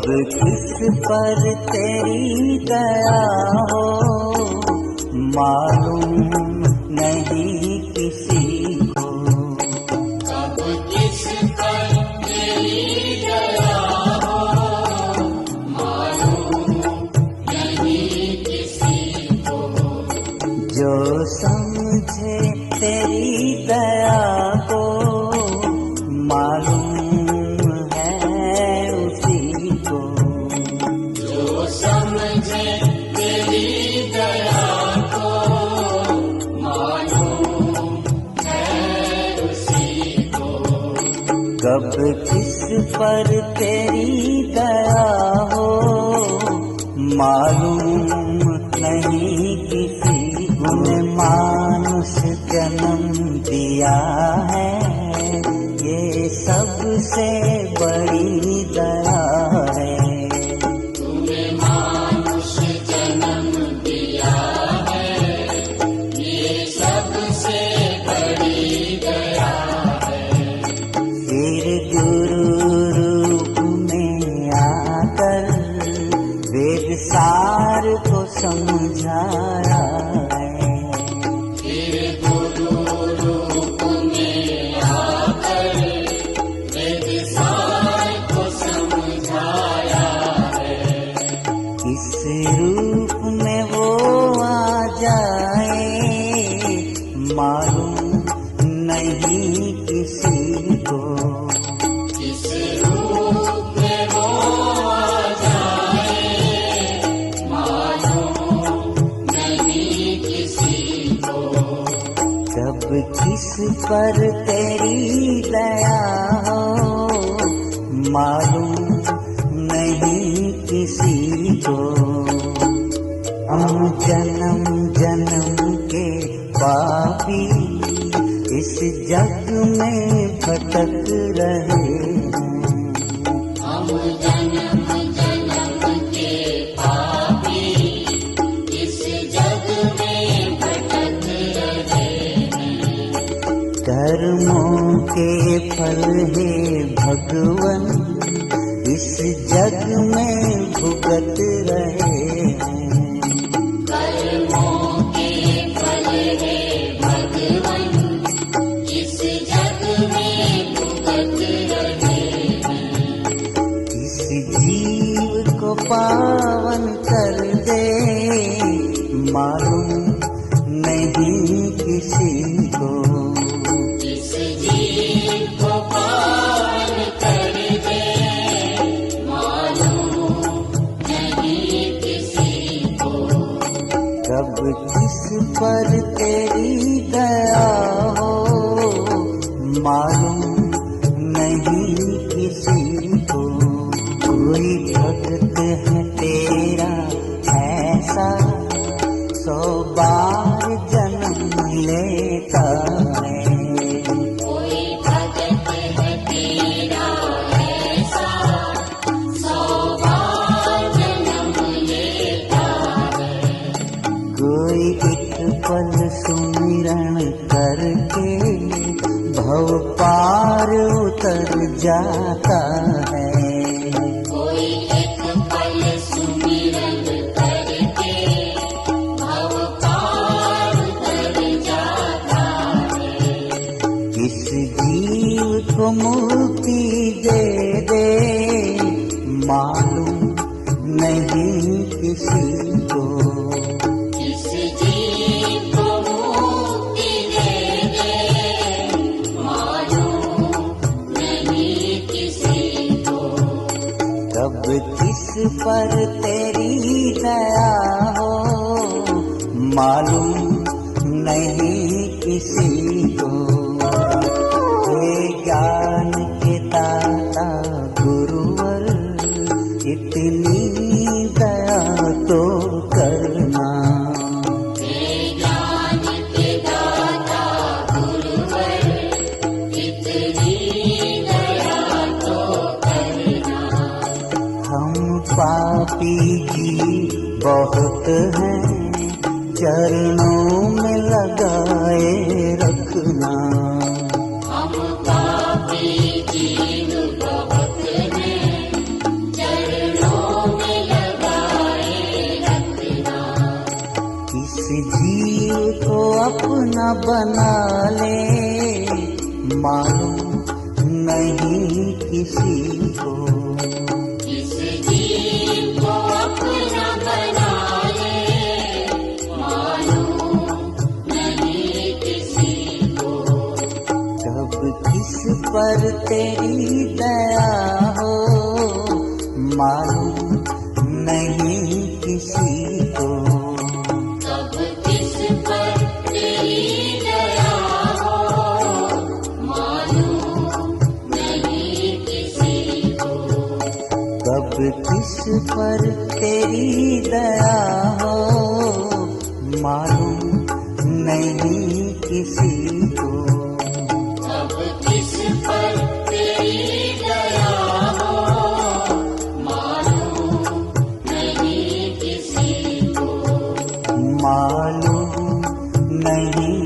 कब किस पर तेरी दया हो मालूम नहीं किसी को। कब किस पर तेरी दया हो मालूम नहीं किसी को। जो समझे तेरी दया को मालूम कब किस पर तेरी दया हो मालूम नहीं किसी को। मानुष जन्म दिया है ये सबसे बड़ी दया है। तूने मानुष जन्म दिया है ये सबसे बड़ी दया है। फिर गुरु रूप में आकर वेद सार को समझाया है। फिर गुरु रूप में आकर वेद सार को समझाया है। इस रूप में वो आ जाए मालूम नहीं किसी को। इस रूप में वो आ जाए मालूम नहीं किसी को। कब किस पर तेरी दया हो मालूम नहीं किसी को। हम जन्म जन्म के पापी इस जग में भटक रहे हैं। हम जन्म जन्म के पापी इस जग में भटक रहे हैं। कर्मों के फल है भगवन इस जग में भुगत रहे हैं। कर्मों के फल है भगवन इस जग में भुगत रहे हैं। इस जीव को पावन कर दे मालूम नहीं किसी को। इस जीव को पावन कर दे मालूम नहीं किसी को। कब किस पर तेरी दया हो मालूम नहीं किसी को। कोई भक्त है तेरा ऐसा 100 बार जन्म लेता है। कोई भगत है तेरा ऐसा 100 बार जन्म लेता है। कोई एक पल सुमिरन करके भव पार उतर जाता है। कोई एक पल सुमिरन करके भव पार उतर जाता है। इस जीव को मुक्ति दे दे मालूम नहीं किसी को। इस जीव को मुक्ति दे दे मालूम नहीं किसी को। कब किस पर तेरी दया हो मालूम नहीं किसी को। हे ज्ञान के दाता गुरुवर इतनी दया तो करना। हे ज्ञान के दाता गुरुवर इतनी दया तो करना। हम पापी जी बहुत हैं चरणों में लगाए रखना। हम पापी जीव बहुत हैं चरणों अपना बना ले, मालूम नहीं किसी को। इस जीव को अपना बना ले, मालूम नहीं किसी को। कब किस पर तेरी दया हो, मालूम नहीं किसी को। कब किस पर तेरी दया हो, मालूम नहीं किसी को। कब किस पर तेरी दया हो, मालूम नहीं किसी को। कब किस पर तेरी दया हो, मालूम नहीं किसी को। मालूम नहीं